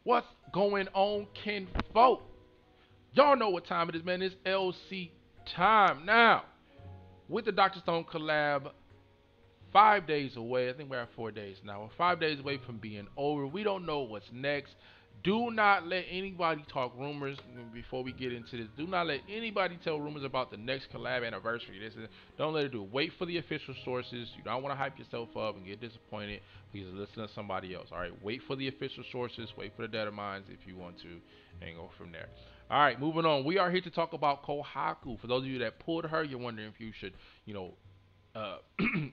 What's going on, kinfolk? Y'all know what time it is, man. It's LC time. Now, with the Dr. Stone collab, 5 days away. I think we're at 4 days now. We're 5 days away from being over. We don't know what's next. Do not let anybody talk rumors before we get into this. Do not let anybody tell rumors about the next collab anniversary. Don't let it do. Wait for the official sources. You don't want to hype yourself up and get disappointed because listen to somebody else. All right, wait for the official sources. Wait for the data mines if you want to, and go from there. All right, moving on. We are here to talk about Kohaku. For those of you that pulled her, you're wondering if you should,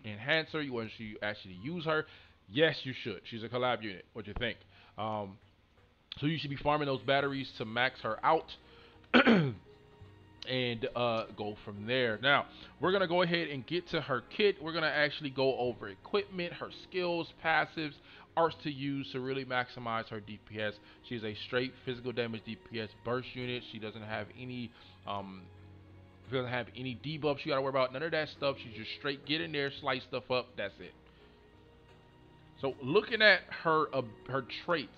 enhance her. You want to actually use her? Yes, you should. She's a collab unit. What do you think? So you should be farming those batteries to max her out and go from there. Now, we're going to go ahead and get to her kit. We're going to actually go over equipment, her skills, passives, arts to use to really maximize her DPS. She's a straight physical damage DPS burst unit. Um, she doesn't have any debuffs you got to worry about. None of that stuff. She's just straight get in there, slice stuff up. That's it. So looking at her traits.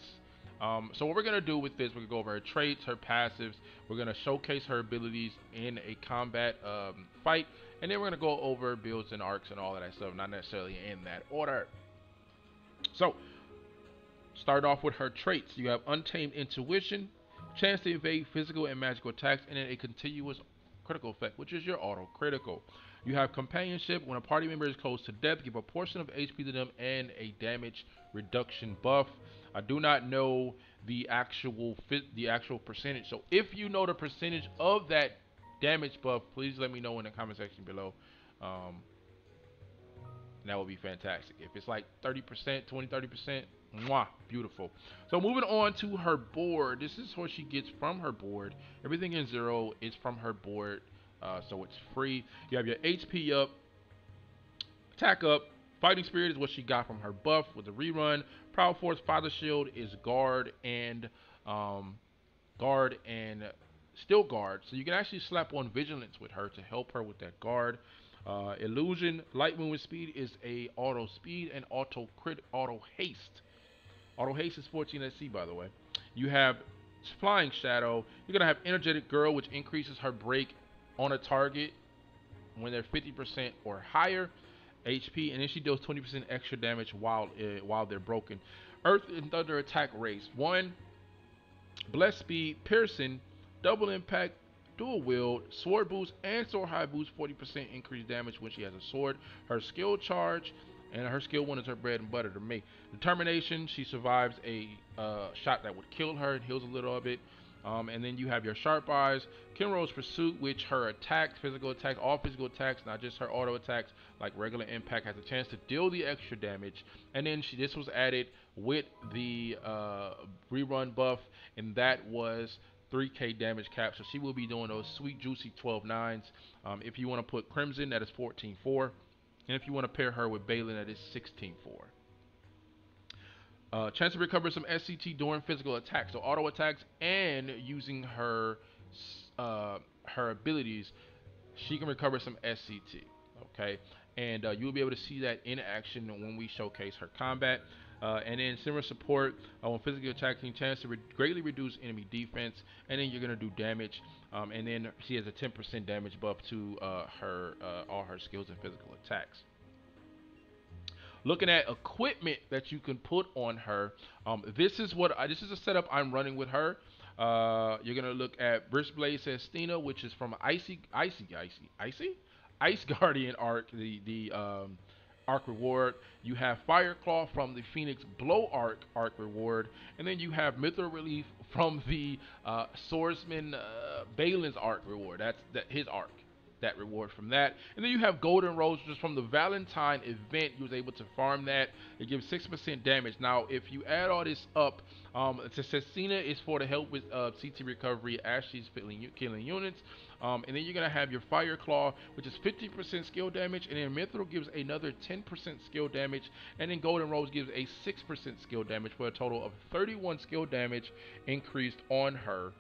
So what we're gonna do with this, we're gonna go over her traits, her passives. We're gonna showcase her abilities in a combat fight, and then we're gonna go over builds and arcs and all of that stuff, not necessarily in that order. So start off with her traits. You have Untamed Intuition, chance to evade physical and magical attacks, and then a continuous critical effect, which is your auto critical. You have Companionship. When a party member is close to death, give a portion of HP to them and a damage reduction buff. I do not know the actual percentage. So if you know the percentage of that damage buff, please let me know in the comment section below. Um, that would be fantastic. If it's like 30%, 20, 30%, mwah, beautiful. So moving on to her board. This is what she gets from her board. Everything in zero is from her board, so it's free. You have your HP up, attack up. Fighting Spirit is what she got from her buff with the rerun. Proud Force Father Shield is um, guard and still guard. So you can actually slap on Vigilance with her to help her with that guard. Illusion, Light Movement Speed is a auto speed and auto crit, auto haste. Auto haste is 14 SC, by the way. You have Flying Shadow. You're gonna have Energetic Girl, which increases her break on a target when they're 50% or higher HP, and then she deals 20% extra damage while they're broken. Earth and Thunder attack race. One, Bless Speed, Piercing, Double Impact, Dual Wield, Sword Boost, and Sword High Boost, 40% increased damage when she has a sword. Her skill charge, and her skill one is her bread and butter to me. Determination, she survives a shot that would kill her and heals a little of it. And then you have your Sharp Eyes, Kinro's Pursuit, which her attacks, physical attacks, all physical attacks, not just her auto attacks, like regular impact, has a chance to deal the extra damage. And then this was added with the rerun buff, and that was 3k damage cap. So she will be doing those sweet, juicy 12/9s. If you want to put Crimson, that is 14/4. And if you want to pair her with Balin, that is 16/4. Chance to recover some SCT during physical attacks, so auto attacks, and using her abilities, she can recover some SCT. Okay, and you'll be able to see that in action when we showcase her combat. And then similar support on physical attacking, chance to greatly reduce enemy defense, and then you're gonna do damage. And then she has a 10% damage buff to her all her skills and physical attacks. Looking at equipment that you can put on her, this is a setup I'm running with her. You're gonna look at Blade Sestina, which is from Ice Guardian arc, the arc reward. You have Fire Claw from the Phoenix Blow arc reward, and then you have Mithril Relief from the Swordsman Balin's arc reward. That's his arc, that reward from that. And then you have Golden Rose, just from the Valentine event. You was able to farm that. It gives 6% damage. Now, if you add all this up, Cecina is for to help with CT recovery as she's killing units. And then you're going to have your Fire Claw, which is 50% skill damage. And then Mithril gives another 10% skill damage. And then Golden Rose gives a 6% skill damage for a total of 31 skill damage increased on her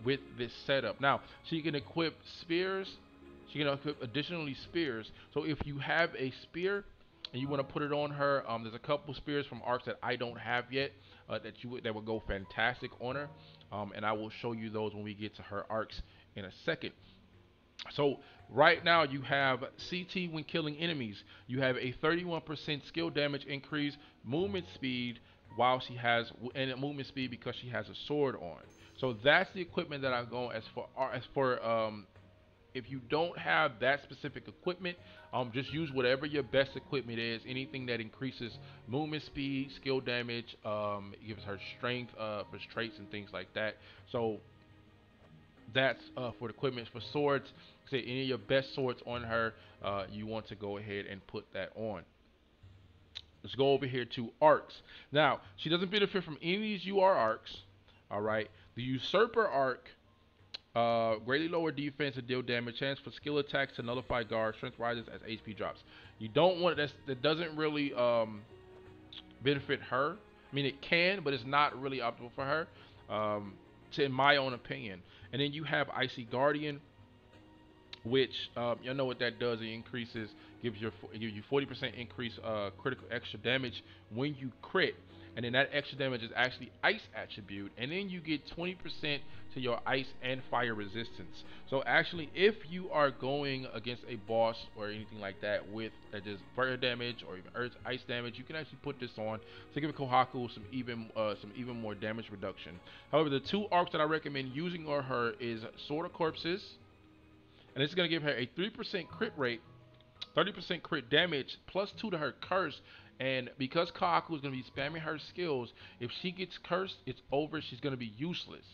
with this setup. Now, she can equip spears. She can equip additionally spears. So if you have a spear, and you want to put it on her, there's a couple spears from ARKS that I don't have yet, that would go fantastic on her, and I will show you those when we get to her ARKS in a second. So right now you have CT when killing enemies. You have a 31% skill damage increase, movement speed while she has and movement speed because she has a sword on. So that's the equipment that I'm going as for if you don't have that specific equipment, just use whatever your best equipment is. Anything that increases movement speed, skill damage, gives her strength for traits and things like that. So that's for the equipment. For swords, say any of your best swords on her, you want to go ahead and put that on. Let's go over here to ARKS. Now, she doesn't benefit from any of these UR ARKS. All right. The Usurper ARK, greatly lower defense and deal damage. Chance for skill attacks to nullify guard. Strength rises as HP drops. You don't want that doesn't really benefit her. I mean, it can, but it's not really optimal for her, in my own opinion. And then you have Icy Guardian, which you know what that does. It increases, it gives you 40% increase critical extra damage when you crit, and then that extra damage is actually ice attribute, and then you get 20% to your ice and fire resistance. So actually, if you are going against a boss or anything like that with just fire damage or even earth ice damage, you can actually put this on to give Kohaku some even more damage reduction. However, the two arcs that I recommend using on her is Sword of Corpses, and it's going to give her a 3% crit rate, 30% crit damage, plus 2 to her curse. And because Kohaku is going to be spamming her skills, if she gets cursed, it's over. She's going to be useless.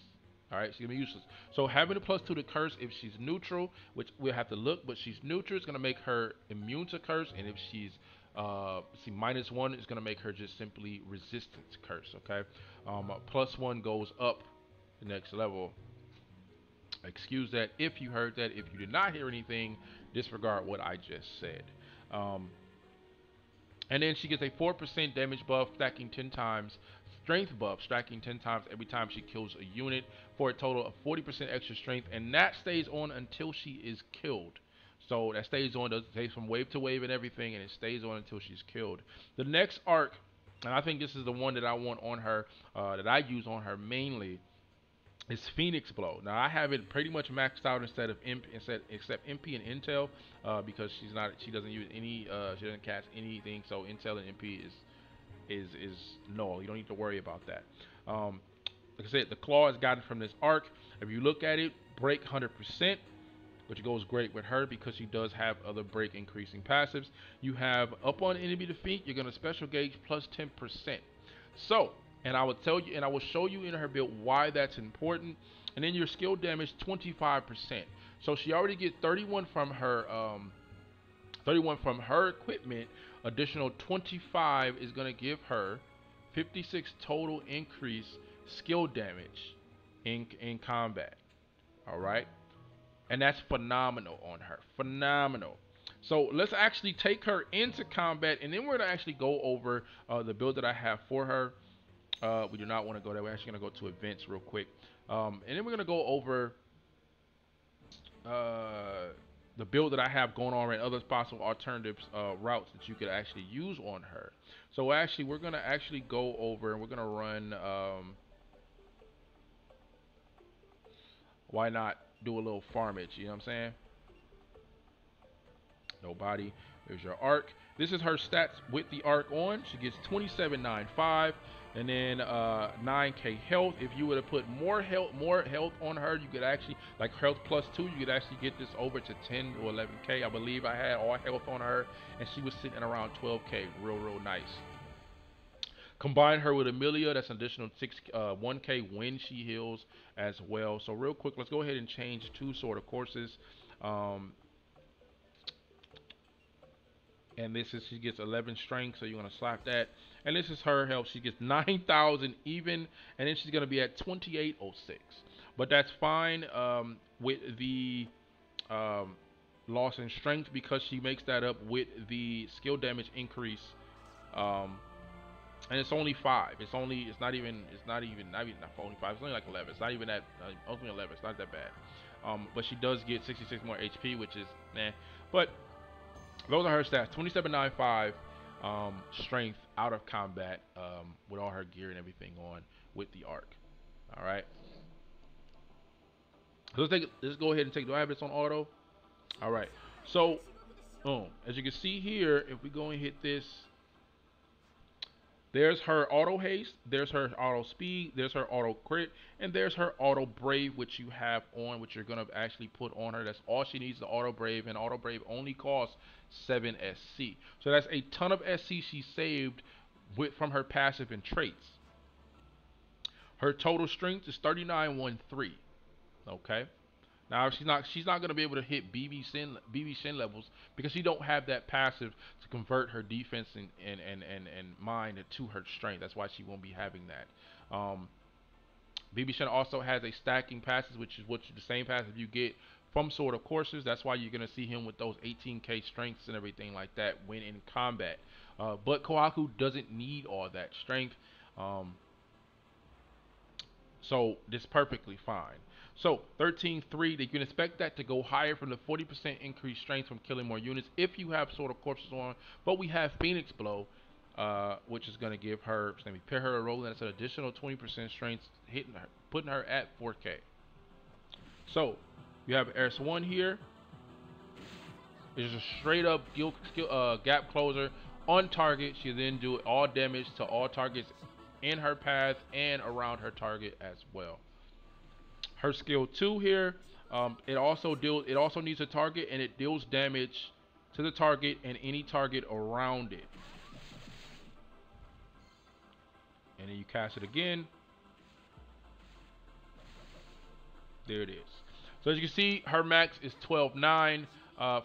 All right, she's going to be useless. So having a plus 2 to curse, if she's neutral, which we'll have to look, but she's neutral, it's going to make her immune to curse. And if she's -1, it's going to make her just simply resistant to curse. Okay, +1 goes up the next level. Excuse that if you heard that. If you did not hear anything, disregard what I just said. Um, and then she gets a 4% damage buff, stacking 10 times. Strength buff, stacking 10 times every time she kills a unit, for a total of 40% extra strength. And that stays on until she is killed. So that stays on, does stays from wave to wave and everything, and it stays on until she's killed. The next arc, and I think this is the one that I want on her, that I use on her mainly, is Phoenix Blow. Now I have it pretty much maxed out except MP and Intel, because she doesn't use any, she doesn't cast anything. So Intel and MP is null. You don't need to worry about that. Like I said, the claw is gotten from this arc. If you look at it, break 100%, which goes great with her because she does have other break increasing passives. You have up on enemy defeat, you're gonna special gauge plus 10%. So, and I will tell you, and I will show you in her build why that's important. And then your skill damage 25%. So she already gets 31 from her 31 from her equipment. Additional 25 is gonna give her 56 total increase skill damage in combat. All right, and that's phenomenal on her. Phenomenal. So let's actually take her into combat, and then we're gonna actually go over the build that I have for her. We do not want to go there. We're actually going to go to events real quick. And then we're going to go over the build that I have going on and other possible alternative routes that you could actually use on her. So actually, we're going to actually go over and we're going to run, why not do a little farmage, you know what I'm saying? Nobody. There's your arc. This is her stats with the arc on. She gets 2795 and then 9k health. If you were to put more health on her, you could actually, like health +2, you could actually get this over to 10 or 11k. I believe I had all health on her and she was sitting around 12k. Real nice. Combine her with Amelia, that's an additional 1k when she heals as well. So real quick, let's go ahead and change two Sword of Courses. And this is, she gets 11 strength, so you're gonna slap that. And this is her health. She gets 9,000 even, and then she's gonna be at 2806. But that's fine with the loss in strength because she makes that up with the skill damage increase. And it's only 5. It's not only 5. It's only like 11. It's not even that. Only 11. It's not that bad. But she does get 66 more HP, which is nah. But those are her stats: 2795, strength out of combat with all her gear and everything on with the arc. All right. So let's go ahead and take. Do I have this on auto? All right. So, as you can see here, if we go and hit this, there's her auto haste, there's her auto speed, there's her auto crit, and there's her auto brave, which you have on, which you're gonna actually put on her. That's all she needs, the auto brave, and auto brave only costs 7 SC. So that's a ton of SC she saved from her passive and traits. Her total strength is 3913. Okay. Now she's not going to be able to hit BB Shin levels because she don't have that passive to convert her defense and mind to her strength. That's why she won't be having that. BB Shin also has a stacking passive, which is the same passive you get from Sword of Courses. That's why you're going to see him with those 18k strengths and everything like that when in combat. But Kohaku doesn't need all that strength. So this is perfectly fine. So 13.3, you can expect that to go higher from the 40% increased strength from killing more units if you have Sword of Corpses on. But we have Phoenix Blow, which is going to give her, let me pair her a roll, and that's an additional 20% strength, hitting her, putting her at 4K. So you have S1 here. It's a straight up gap closer on target. She then do all damage to all targets in her path and around her target as well. Her skill 2 here, it also needs a target, and it deals damage to the target and any target around it. And then you cast it again. There it is. So as you can see, her max is 12.9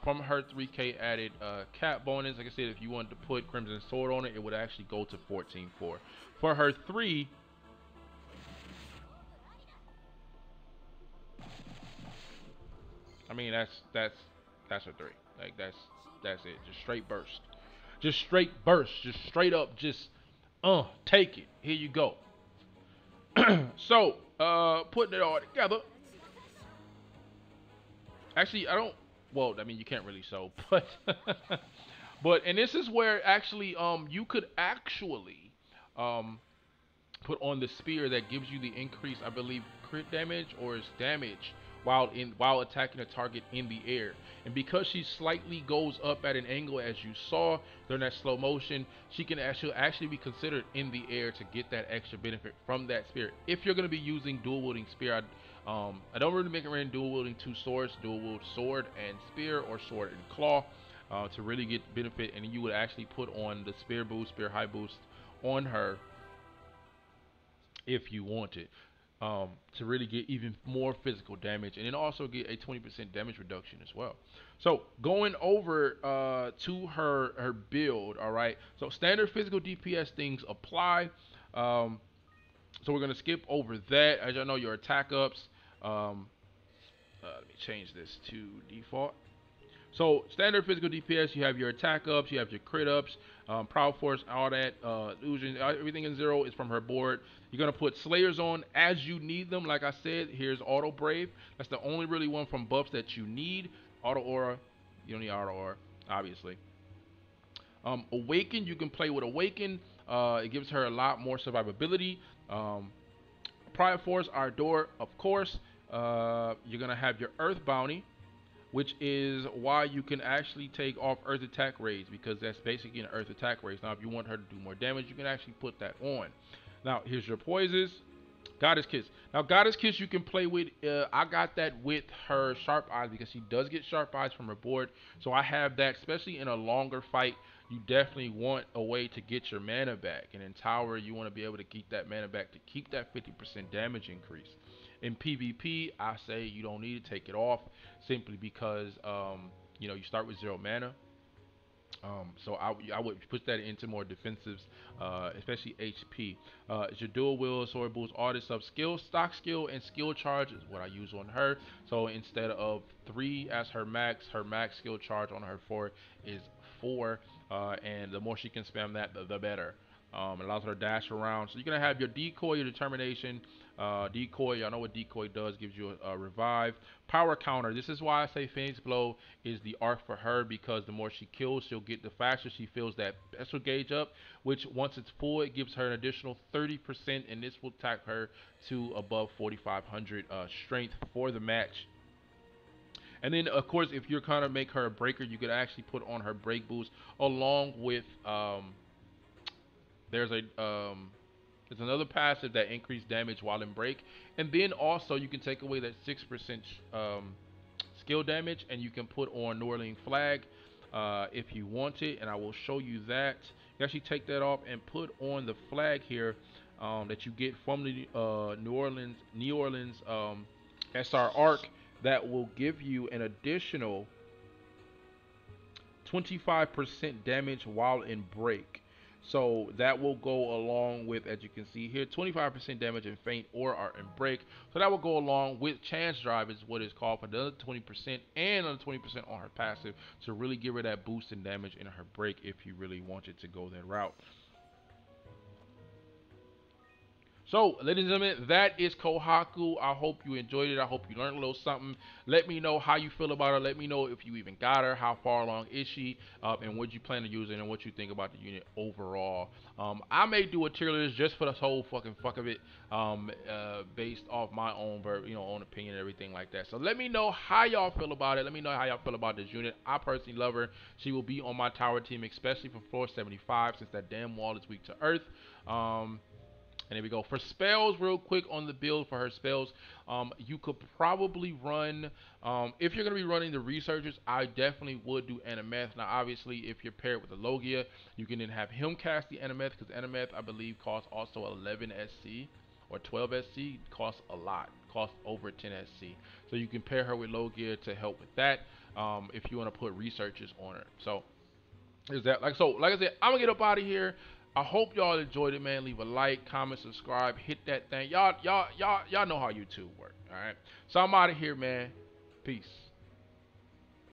from her 3k added cap bonus. Like I said, if you wanted to put Crimson Sword on it, it would actually go to 14.4. For her 3, I mean that's her 3. Like that's it. Just straight burst. Just straight burst. Just straight up. Just take it. Here you go. So putting it all together. Actually, I don't. Well, I mean, you can't really show, but and this is where actually you could actually um put on the spear that gives you the increase, I believe, crit damage or is damage while attacking a target in the air. And because she slightly goes up at an angle, as you saw during that slow motion, she can actually be considered in the air to get that extra benefit from that spear. If you're going to be using dual wielding spear, I don't really recommend dual wielding 2 swords, dual wield sword and spear or sword and claw to really get benefit. And you would actually put on the spear boost, spear high boost on her if you want it, to really get even more physical damage, and then also get a 20% damage reduction as well. So going over to her build, all right. So standard physical DPS things apply. So we're gonna skip over that. As y'all know, your attack ups. Let me change this to default. So standard physical DPS, you have your attack ups, you have your crit ups, proud force, all that, illusion, everything in 0 is from her board. You're gonna put slayers on as you need them. Like I said, here's auto brave. That's the only really one from buffs that you need. Auto aura, you don't need auto aura, obviously. Awaken, you can play with awaken. It gives her a lot more survivability. Pride force, Ardor, of course. You're gonna have your earth bounty, which is why you can actually take off Earth attack raids, because that's basically an Earth attack raid. Now, if you want her to do more damage, you can actually put that on. Now, here's your poisons. Goddess Kiss. Now, Goddess Kiss you can play with. I got that with her Sharp Eyes because she does get Sharp Eyes from her board. So I have that, especially in a longer fight. You definitely want a way to get your mana back. And in Tower, you want to be able to keep that mana back to keep that 50% damage increase. In PvP, I say you don't need to take it off simply because you start with 0 mana. So I would push that into more defensives, especially HP. It's your dual wield, sword boost, all this stuff. Skill, stock skill, and skill charge is what I use on her. So instead of 3 as her max skill charge on her 4 is 4. And the more she can spam that, the better. It allows her to dash around. So you're going to have your decoy, your determination, Decoy, y'all know what decoy does, gives you a revive. Power counter, this is why I say Phoenix Blow is the arc for her, because the more she kills, she'll get the faster she fills that special gauge up, which once it's full, it gives her an additional 30%, and this will tack her to above 4,500 strength for the match. And then, of course, if you're kind of make her a breaker, you could actually put on her break boost along with there's a there's another passive that increase damage while in break, and then also you can take away that 6% skill damage, and you can put on New Orleans flag if you want it, and I will show you that. You actually take that off and put on the flag here that you get from the New Orleans SR arc that will give you an additional 25% damage while in break. So that will go along with, as you can see here, 25% damage in feint or are in break. So that will go along with chance drive is what it's called, for another 20% and another 20% on her passive to really give her that boost in damage in her break if you really wanted to go that route. So, ladies and gentlemen, that is Kohaku. I hope you enjoyed it. I hope you learned a little something. Let me know how you feel about her. Let me know if you even got her. How far along is she? And what you plan to use it, and what you think about the unit overall. I may do a tier list just for the whole fucking fuck of it, based off my own, own opinion and everything like that. So let me know how y'all feel about it. Let me know how y'all feel about this unit. I personally love her. She will be on my tower team, especially for floor 75, since that damn wall is weak to earth. And there we go. For spells, real quick on the build for her spells, you could probably run, if you're going to be running the researchers, I definitely would do Animeth. Now, obviously, if you're paired with the Logia, you can then have him cast the Animeth, because Animeth, I believe, costs also 11 SC or 12 SC, costs a lot, costs over 10 SC. So you can pair her with Logia to help with that, if you want to put researchers on her. So, is that like I said, I'm gonna get up out of here. I hope y'all enjoyed it, man. Leave a like, comment, subscribe, hit that thing. Y'all know how YouTube work. All right. So I'm out of here, man. Peace.